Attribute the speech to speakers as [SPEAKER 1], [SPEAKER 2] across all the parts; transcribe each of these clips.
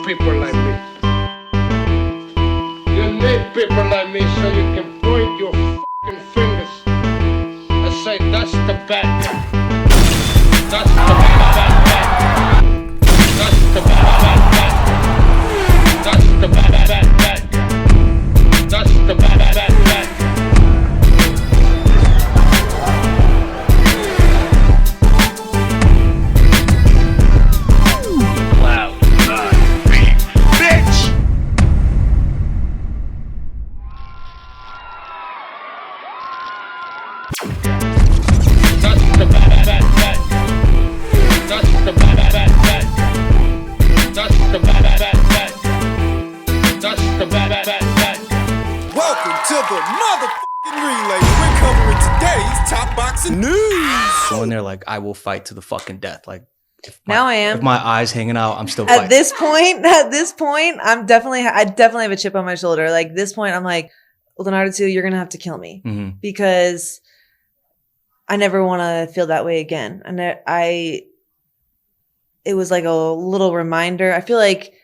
[SPEAKER 1] people like me. You need people like me so you can point your fucking fingers and say, that's the bad guy. That's the bad guy. That's the bad guy. That's the bad guy. That's the bad guy.
[SPEAKER 2] Going there like I will fight to the fucking death. Like
[SPEAKER 3] I am.
[SPEAKER 2] If my eyes hanging out, I'm still
[SPEAKER 3] at
[SPEAKER 2] fighting.
[SPEAKER 3] this point, I definitely have a chip on my shoulder. Like this point, I'm like, Linardatou, you're gonna have to kill me because I never want to feel that way again. And it was like a little reminder. I feel like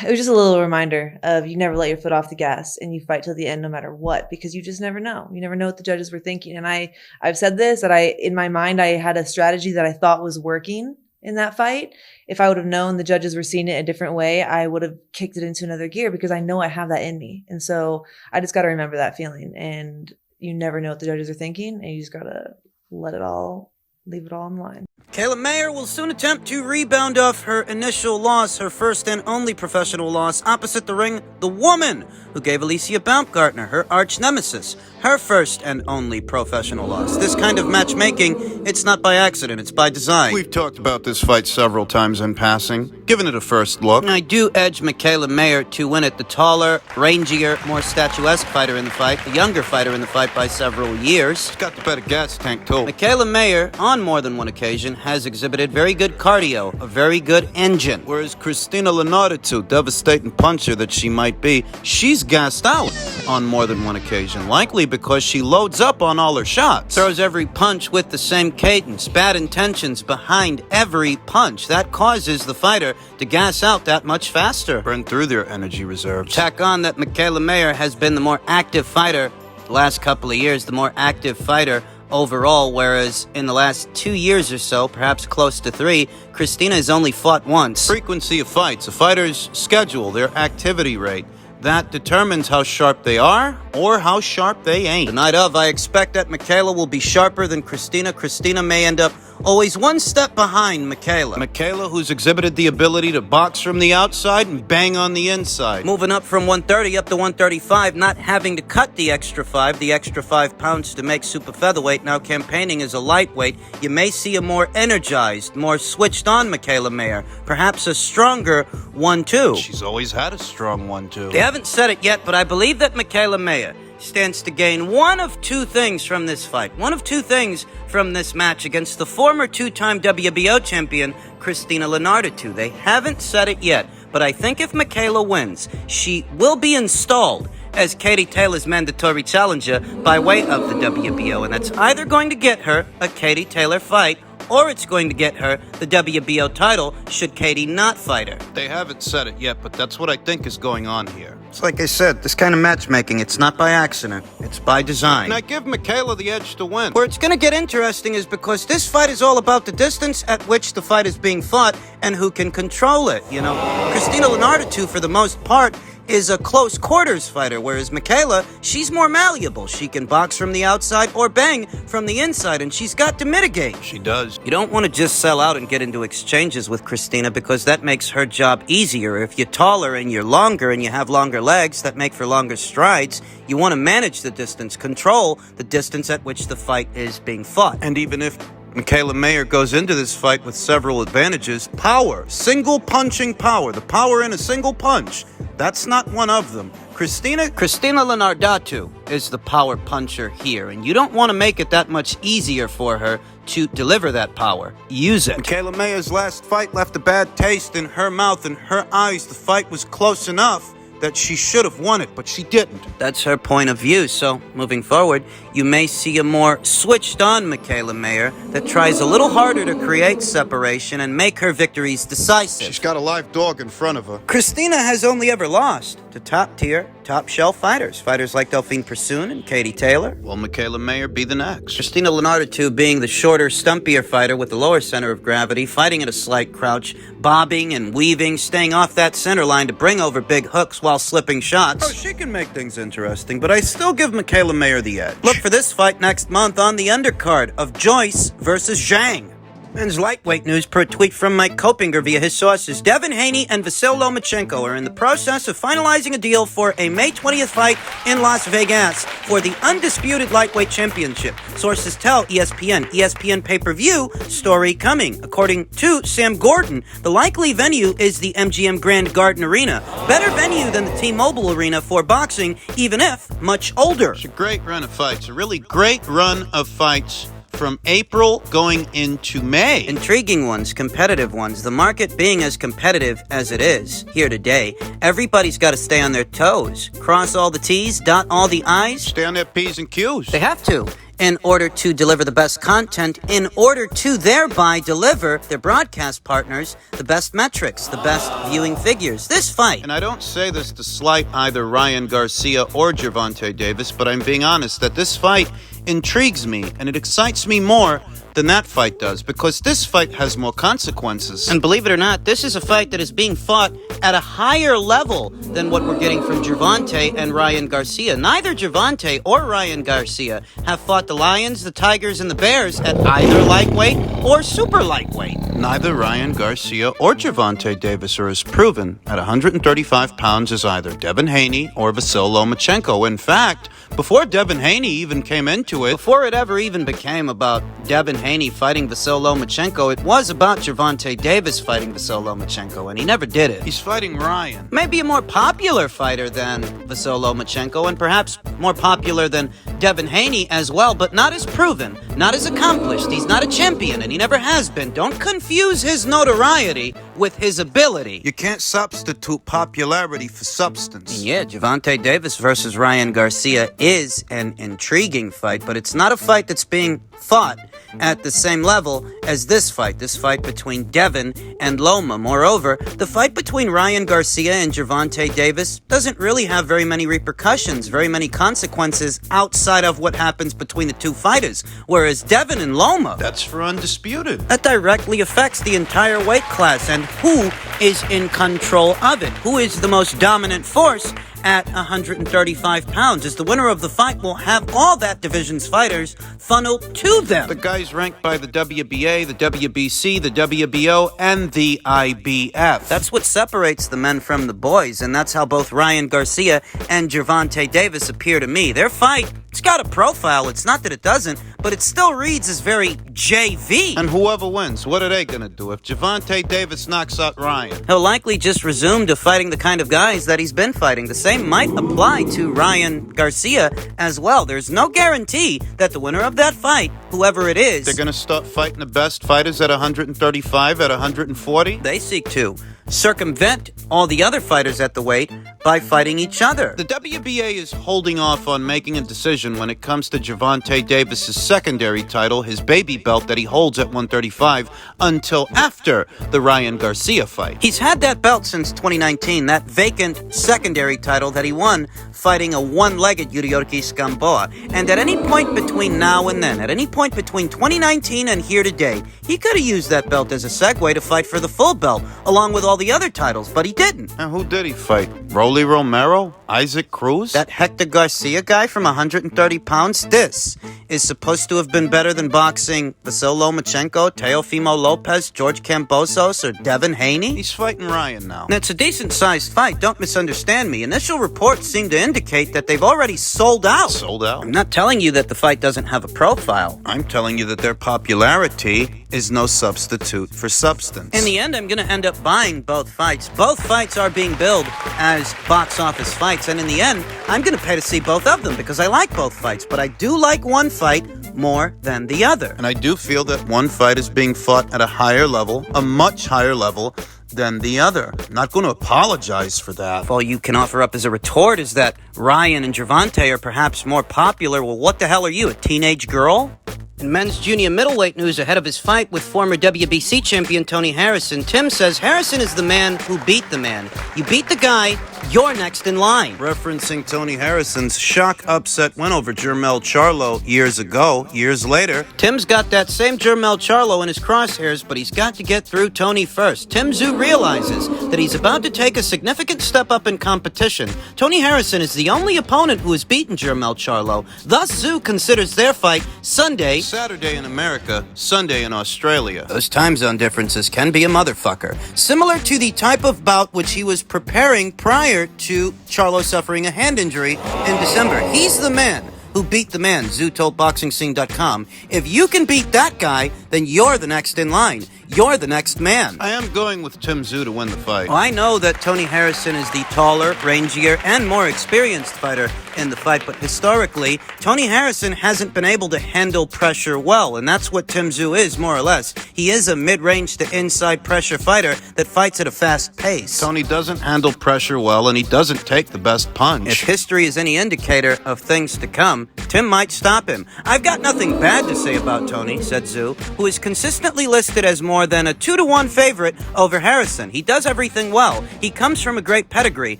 [SPEAKER 3] it was just a little reminder of you never let your foot off the gas and you fight till the end no matter what, because you just never know. You never know what the judges were thinking. And I've said this, that in my mind, I had a strategy that I thought was working in that fight. If I would have known the judges were seeing it a different way, I would have kicked it into another gear because I know I have that in me. And so I just got to remember that feeling. And you never know what the judges are thinking, and you just got to leave it all on the line.
[SPEAKER 4] Kayla Mayer will soon attempt to rebound off her initial loss, her first and only professional loss. Opposite the ring, the woman who gave Alicia Baumgartner, her arch nemesis, her first and only professional loss. This kind of matchmaking, it's not by accident, it's by design.
[SPEAKER 5] We've talked about this fight several times in passing, given it a first look.
[SPEAKER 4] I do edge Michaela Mayer to win it, the taller, rangier, more statuesque fighter in the fight, the younger fighter in the fight by several years.
[SPEAKER 5] She's got the better gas tank, too.
[SPEAKER 4] Michaela Mayer, on more than one occasion, has exhibited very good cardio, a very good engine.
[SPEAKER 5] Whereas Christina Linardatou, devastating puncher that she might be, she's gassed out on more than one occasion, likely because she loads up on all her shots.
[SPEAKER 4] Throws every punch with the same cadence, bad intentions behind every punch. That causes the fighter to gas out that much faster.
[SPEAKER 5] Burn through their energy reserves.
[SPEAKER 4] Tack on that Michaela Mayer has been the more active fighter the last couple of years, the more active fighter overall, whereas in the last 2 years or so, perhaps close to 3, Christina has only fought once.
[SPEAKER 5] Frequency of fights, a fighter's schedule, their activity rate, that determines how sharp they are or how sharp they ain't.
[SPEAKER 4] The night of, I expect that Michaela will be sharper than Christina. Christina may end up always one step behind Michaela.
[SPEAKER 5] Michaela, who's exhibited the ability to box from the outside and bang on the inside.
[SPEAKER 4] Moving up from 130 up to 135, not having to cut the extra 5 pounds to make super featherweight, now campaigning as a lightweight. You may see a more energized, more switched on Michaela Mayer, perhaps a stronger 1-2.
[SPEAKER 5] She's always had a strong 1-2.
[SPEAKER 4] They haven't said it yet, but I believe that Michaela Mayer stands to gain one of two things from this fight. One of two things from this match against the former 2-time WBO champion, Christina Linardatou. They haven't said it yet, but I think if Michaela wins, she will be installed as Katie Taylor's mandatory challenger by way of the WBO, and that's either going to get her a Katie Taylor fight, or it's going to get her the WBO title should Katie not fight her.
[SPEAKER 5] They haven't said it yet, but that's what I think is going on here.
[SPEAKER 4] It's like I said, this kind of matchmaking, it's not by accident, it's by design.
[SPEAKER 5] And I give Michaela the edge to win.
[SPEAKER 4] Where it's going to get interesting is because this fight is all about the distance at which the fight is being fought and who can control it. You know, Christina Linardatou, for the most part, is a close quarters fighter, whereas Michaela, she's more malleable. She can box from the outside or bang from the inside, and she's got to mitigate.
[SPEAKER 5] She does.
[SPEAKER 4] You don't want to just sell out and get into exchanges with Christina because that makes her job easier. If you're taller and you're longer and you have longer legs that make for longer strides, you want to manage the distance, control the distance at which the fight is being fought.
[SPEAKER 5] And even if Michaela Mayer goes into this fight with several advantages, power, single punching power, the power in a single punch, that's not one of them. Christina Linardatou is the power puncher here, and you don't want to make it that much easier for her to deliver that power. Use it. Michaela Mayer's last fight left a bad taste in her mouth and her eyes. The fight was close enough that she should have won it, but she didn't.
[SPEAKER 4] That's her point of view, so moving forward, you may see a more switched-on Mikaela Mayer that tries a little harder to create separation and make her victories decisive.
[SPEAKER 5] She's got a live dog in front of her.
[SPEAKER 4] Christina has only ever lost to top-tier, top-shelf fighters like Delphine Persoon and Katie Taylor.
[SPEAKER 5] Will Mikaela Mayer be the next?
[SPEAKER 4] Christina Linardatou being the shorter, stumpier fighter with the lower center of gravity, fighting at a slight crouch, bobbing and weaving, staying off that center line to bring over big hooks while slipping shots.
[SPEAKER 5] Oh, she can make things interesting, but I still give Mikaela Mayer the edge.
[SPEAKER 4] Look for this fight next month on the undercard of Joyce versus Zhang. Men's lightweight news per tweet from Mike Kopinger via his sources. Devin Haney and Vasyl Lomachenko are in the process of finalizing a deal for a May 20th fight in Las Vegas for the undisputed lightweight championship. Sources tell ESPN pay-per-view story coming. According to Sam Gordon, the likely venue is the MGM Grand Garden Arena. Better venue than the T-Mobile Arena for boxing, even if much older.
[SPEAKER 5] It's a great run of fights, a really great run of fights from April going into May.
[SPEAKER 4] Intriguing ones, competitive ones. The market being as competitive as it is here today, everybody's got to stay on their toes. Cross all the T's, dot all the I's.
[SPEAKER 5] Stay on their P's and Q's.
[SPEAKER 4] They have to, in order to deliver the best content, in order to thereby deliver their broadcast partners the best metrics, the best viewing figures. This fight.
[SPEAKER 5] And I don't say this to slight either Ryan Garcia or Gervonta Davis, but I'm being honest that this fight intrigues me and it excites me more than that fight does, because this fight has more consequences.
[SPEAKER 4] And believe it or not, this is a fight that is being fought at a higher level than what we're getting from Gervonta and Ryan Garcia. Neither Gervonta or Ryan Garcia have fought the Lions, the Tigers, and the Bears at either lightweight or super lightweight.
[SPEAKER 5] Neither Ryan Garcia or Gervonta Davis are as proven at 135 pounds as either Devin Haney or Vasyl Lomachenko. In fact, before Devin Haney even came into it,
[SPEAKER 4] before it ever even became about Devin Haney fighting Vasyl Lomachenko, it was about Gervonta Davis fighting Vasyl Lomachenko, and he never did it.
[SPEAKER 5] He's fighting Ryan.
[SPEAKER 4] Maybe a more popular fighter than Vasyl Lomachenko, and perhaps more popular than Devin Haney as well, but not as proven, not as accomplished. He's not a champion, and he never has been. Don't confuse his notoriety with his ability.
[SPEAKER 5] You can't substitute popularity for substance.
[SPEAKER 4] Yeah, Gervonta Davis versus Ryan Garcia is an intriguing fight, but it's not a fight that's being fought at the same level as this fight between Devin and Loma. Moreover, the fight between Ryan Garcia and Gervonta Davis doesn't really have very many repercussions, very many consequences outside of what happens between the two fighters, whereas Devin and Loma,
[SPEAKER 5] that's for undisputed.
[SPEAKER 4] That directly affects the entire weight class and who is in control of it, who is the most dominant force at 135 pounds, as the winner of the fight will have all that division's fighters funneled to them.
[SPEAKER 5] The guys ranked by the WBA, the WBC, the WBO, and the IBF.
[SPEAKER 4] That's what separates the men from the boys, and that's how both Ryan Garcia and Gervonta Davis appear to me. Their fight, it's got a profile. It's not that it doesn't, but it still reads as very JV.
[SPEAKER 5] And whoever wins, what are they going to do? If Gervonta Davis knocks out Ryan,
[SPEAKER 4] he'll likely just resume to fighting the kind of guys that he's been fighting. The same might apply to Ryan Garcia as well. There's no guarantee that the winner of that fight, whoever it is,
[SPEAKER 5] they're going to start fighting the best fighters at 135, at 140.
[SPEAKER 4] They seek to circumvent all the other fighters at the weight by fighting each other.
[SPEAKER 5] The WBA is holding off on making a decision when it comes to Gervonta Davis's secondary title, his baby belt that he holds at 135, until after the Ryan Garcia fight.
[SPEAKER 4] He's had that belt since 2019, that vacant secondary title that he won fighting a one-legged Yuriorkis Gamboa. And at any point between now and then, at any point between 2019 and here today, he could have used that belt as a segue to fight for the full belt, along with all the other titles, but he didn't.
[SPEAKER 5] And who did he fight? Rolly Romero? Isaac Cruz?
[SPEAKER 4] That Hector Garcia guy from 130 pounds? This is supposed to have been better than boxing Vasyl Lomachenko, Teofimo Lopez, George Kambosos, or Devin Haney?
[SPEAKER 5] He's fighting Ryan now.
[SPEAKER 4] And it's a decent-sized fight, don't misunderstand me. Initial reports seem to indicate that they've already sold out.
[SPEAKER 5] Sold out?
[SPEAKER 4] I'm not telling you that the fight doesn't have a profile.
[SPEAKER 5] I'm telling you that their popularity is no substitute for substance.
[SPEAKER 4] In the end, I'm going to end up buying both fights. Both fights are being billed as box office fights, and in the end, I'm going to pay to see both of them because I like both fights, but I do like one fight more than the other.
[SPEAKER 5] And I do feel that one fight is being fought at a higher level, a much higher level, than the other. Not going to apologize for that.
[SPEAKER 4] If all you can offer up as a retort is that Ryan and Gervonta are perhaps more popular, well, what the hell are you, a teenage girl? In men's junior middleweight news ahead of his fight with former WBC champion Tony Harrison, Tim says Harrison is the man who beat the man. You beat the guy, you're next in line.
[SPEAKER 5] Referencing Tony Harrison's shock upset win over Jermell Charlo years ago. Years later,
[SPEAKER 4] Tim's got that same Jermell Charlo in his crosshairs, but he's got to get through Tony first. Tim Tszyu realizes that he's about to take a significant step up in competition. Tony Harrison is the only opponent who has beaten Jermell Charlo. Thus, Tszyu considers their fight Sunday,
[SPEAKER 5] Saturday in America, Sunday in Australia.
[SPEAKER 4] Those time zone differences can be a motherfucker. Similar to the type of bout which he was preparing prior to Charlo suffering a hand injury in December. He's the man who beat the man, Tszyu told BoxingScene.com. If you can beat that guy, then you're the next in line. You're the next man.
[SPEAKER 5] I am going with Tim Tszyu to win the fight.
[SPEAKER 4] Well, I know that Tony Harrison is the taller, rangier, and more experienced fighter in the fight, but historically, Tony Harrison hasn't been able to handle pressure well, and that's what Tim Tszyu is, more or less. He is a mid-range to inside pressure fighter that fights at a fast pace.
[SPEAKER 5] Tony doesn't handle pressure well, and he doesn't take the best punch.
[SPEAKER 4] If history is any indicator of things to come, Tim might stop him. I've got nothing bad to say about Tony, said Tszyu, who is consistently listed as more than a 2-to-1 favorite over Harrison. He does everything well. He comes from a great pedigree,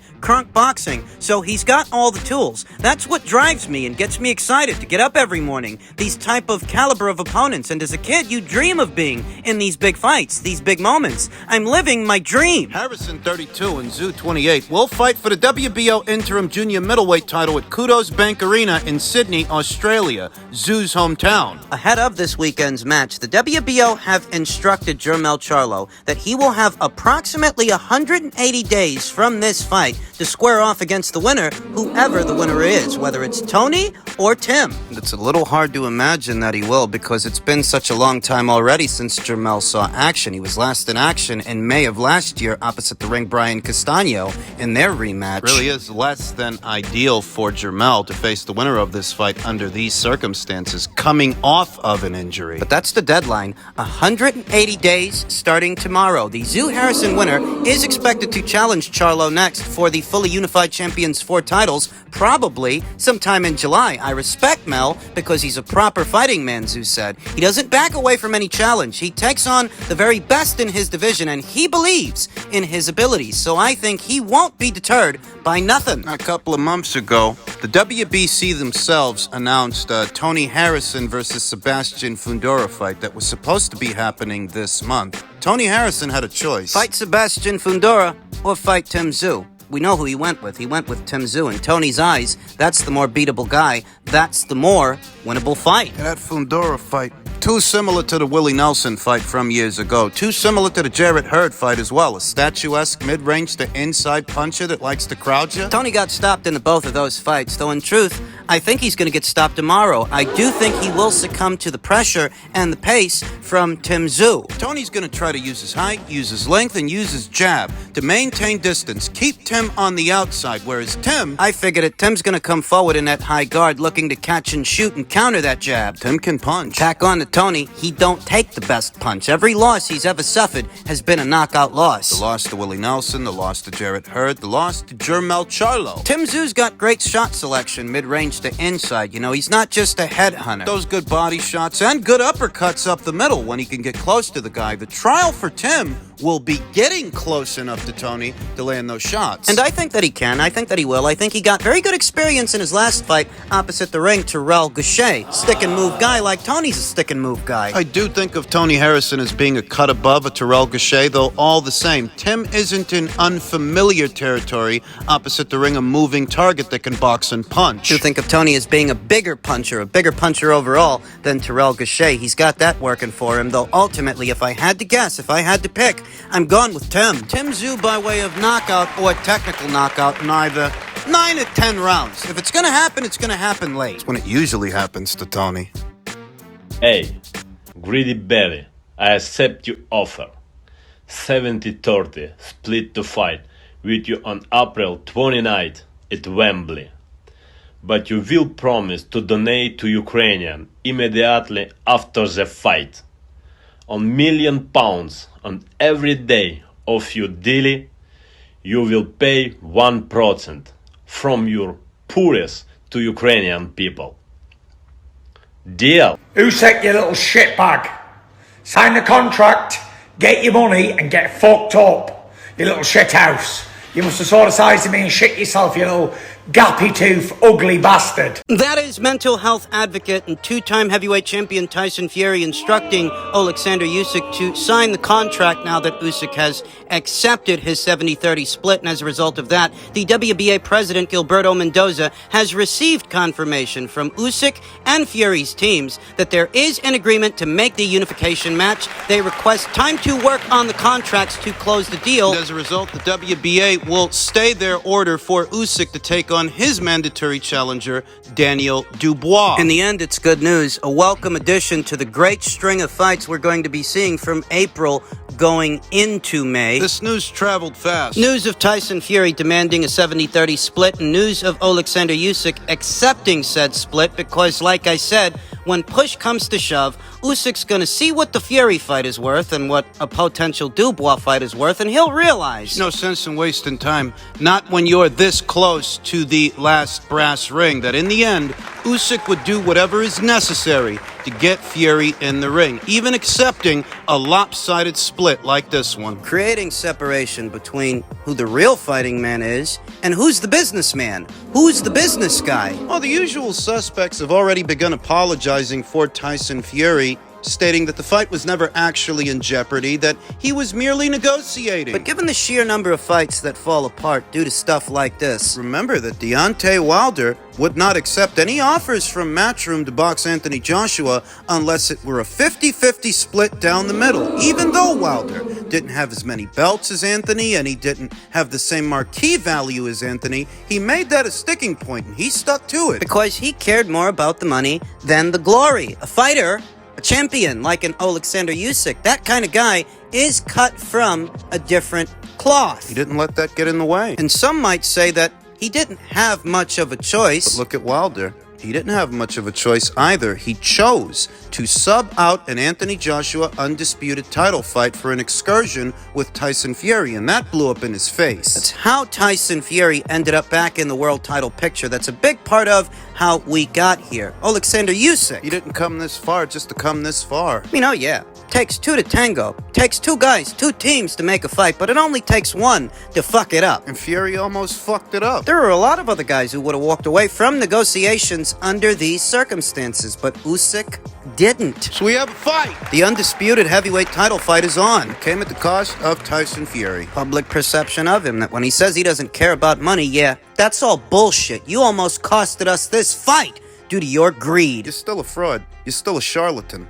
[SPEAKER 4] crunk boxing, so he's got all the tools. That's what drives me and gets me excited to get up every morning. These type of caliber of opponents, and as a kid, you dream of being in these big fights, these big moments. I'm living my dream.
[SPEAKER 5] Harrison 32 and Tszyu 28 will fight for the WBO interim junior middleweight title at Kudos Bank Arena in Sydney, Australia, Tszyu's hometown.
[SPEAKER 4] Ahead of this weekend's match, the WBO have instructed Jermell Charlo that he will have approximately 180 days from this fight to square off against the winner, whoever the winner is, whether it's Tony or Tim.
[SPEAKER 5] It's a little hard to imagine that he will, because it's been such a long time already since Jermell saw action. He was last in action in May of last year opposite the ring Brian Castano in their rematch. It really is less than ideal for Jermell to face the winner of this fight under these circumstances, coming off of an injury.
[SPEAKER 4] But that's the deadline. 180 days starting tomorrow. The Tszyu Harrison winner is expected to challenge Charlo next for the fully unified champions 4 titles, probably sometime in July. I respect Mel because he's a proper fighting man, Tszyu said. He doesn't back away from any challenge. He takes on the very best in his division, and he believes in his abilities, so I think he won't be deterred by nothing.
[SPEAKER 5] A couple of months ago, the WBC themselves announced a Tony Harrison versus Sebastian Fundora fight that was supposed to be happening this month. Tony Harrison had a choice.
[SPEAKER 4] Fight Sebastian Fundora or fight Tim Tszyu. We know who he went with. He went with Tim Tszyu. In Tony's eyes, that's the more beatable guy. That's the more winnable fight.
[SPEAKER 5] That Fundora fight, too similar to the Willie Nelson fight from years ago. Too similar to the Jarrett Hurd fight as well. A statuesque mid-range to inside puncher that likes to crowd you.
[SPEAKER 4] Tony got stopped in both of those fights, though in truth, I think he's going to get stopped tomorrow. I do think he will succumb to the pressure and the pace from Tim Tszyu.
[SPEAKER 5] Tony's going to try to use his height, use his length, and use his jab to maintain distance. Keep Tim on the outside, whereas Tim...
[SPEAKER 4] I figured it. Tim's going to come forward in that high guard looking to catch and shoot and counter that jab.
[SPEAKER 5] Tim can punch.
[SPEAKER 4] Tack on to Tony, he don't take the best punch. Every loss he's ever suffered has been a knockout loss.
[SPEAKER 5] The loss to Willie Nelson, the loss to Jarrett Hurd, the loss to Jermell Charlo.
[SPEAKER 4] Tim Tszyu's got great shot selection, mid-range to inside. You know, he's not just a headhunter.
[SPEAKER 5] Those good body shots and good uppercuts up the middle when he can get close to the guy. The trial for Tim will be getting close enough to Tony to land those shots.
[SPEAKER 4] And I think that he can. I think that he will. I think he got very good experience in his last fight opposite the ring, Terrell Gausha. Stick and move guy like Tony's a stick and move guy.
[SPEAKER 5] I do think of Tony Harrison as being a cut above a Terrell Gausha, though all the same, Tim isn't in unfamiliar territory opposite the ring, a moving target that can box and punch.
[SPEAKER 4] I do think of Tony as being a bigger puncher overall than Terrell Gausha. He's got that working for him, though ultimately, if I had to guess, if I had to pick, I'm gone with Tim. Tim Tszyu by way of knockout or technical knockout in either 9 or 10 rounds. If it's going to happen, it's going to happen late.
[SPEAKER 5] It's when it usually happens to Tony.
[SPEAKER 6] Hey, Greedy Belly, I accept your offer. 70-30 split to fight with you on April 29th at Wembley. But you will promise to donate to Ukrainian immediately after the fight. £1 million on every day of you daily, you will pay 1% from your poorest to Ukrainian people. Deal.
[SPEAKER 7] Usyk, you little shitbag. Sign the contract, get your money, and get fucked up, you little shithouse. You must have saw the size of me and shit yourself, you little gappy tooth, ugly bastard.
[SPEAKER 4] That is mental health advocate and two-time heavyweight champion Tyson Fury instructing Alexander Usyk to sign the contract now that Usyk has accepted his 70-30 split. And as a result of that, the WBA president Gilberto Mendoza has received confirmation from Usyk and Fury's teams that there is an agreement to make the unification match. They request time to work on the contracts to close the deal.
[SPEAKER 5] And as a result, the WBA will stay their order for Usyk to take on his mandatory challenger, Daniel Dubois.
[SPEAKER 4] In the end, it's good news. A welcome addition to the great string of fights we're going to be seeing from April going into May.
[SPEAKER 5] This news traveled fast.
[SPEAKER 4] News of Tyson Fury demanding a 70-30 split, and news of Alexander Usyk accepting said split because, like I said, when push comes to shove, Usyk's gonna see what the Fury fight is worth and what a potential Dubois fight is worth, and he'll realize...
[SPEAKER 5] No sense in wasting time. Not when you're this close to the last brass ring, that in the end, Usyk would do whatever is necessary to get Fury in the ring, even accepting a lopsided split like this one.
[SPEAKER 4] Creating separation between who the real fighting man is and who's the businessman. Who's the business guy?
[SPEAKER 5] Well, the usual suspects have already begun apologizing for Tyson Fury, stating that the fight was never actually in jeopardy, that he was merely negotiating.
[SPEAKER 4] But given the sheer number of fights that fall apart due to stuff like this...
[SPEAKER 5] Remember that Deontay Wilder would not accept any offers from Matchroom to box Anthony Joshua unless it were a 50-50 split down the middle. Even though Wilder didn't have as many belts as Anthony and he didn't have the same marquee value as Anthony, he made that a sticking point and he stuck to it.
[SPEAKER 4] Because he cared more about the money than the glory. A fighter... a champion like an Alexander Usyk, that kind of guy is cut from a different cloth.
[SPEAKER 5] He didn't let that get in the way.
[SPEAKER 4] And some might say that he didn't have much of a choice.
[SPEAKER 5] But look at Wilder. He didn't have much of a choice either. He chose to sub out an Anthony Joshua undisputed title fight for an excursion with Tyson Fury, and that blew up in his face.
[SPEAKER 4] That's how Tyson Fury ended up back in the world title picture. That's a big part of how we got here. Alexander Usyk.
[SPEAKER 5] He didn't come this far just to come this far.
[SPEAKER 4] I mean, oh yeah. Takes two to tango. Takes two guys, two teams to make a fight, but it only takes one to fuck it up.
[SPEAKER 5] And Fury almost fucked it up.
[SPEAKER 4] There are a lot of other guys who would have walked away from negotiations under these circumstances, but Usyk didn't.
[SPEAKER 5] So we have a fight.
[SPEAKER 4] The undisputed heavyweight title fight is on.
[SPEAKER 5] It came at the cost of Tyson Fury.
[SPEAKER 4] Public perception of him, that when he says he doesn't care about money, yeah, that's all bullshit. You almost costed us this fight due to your greed.
[SPEAKER 5] You're still a fraud. You're still a charlatan.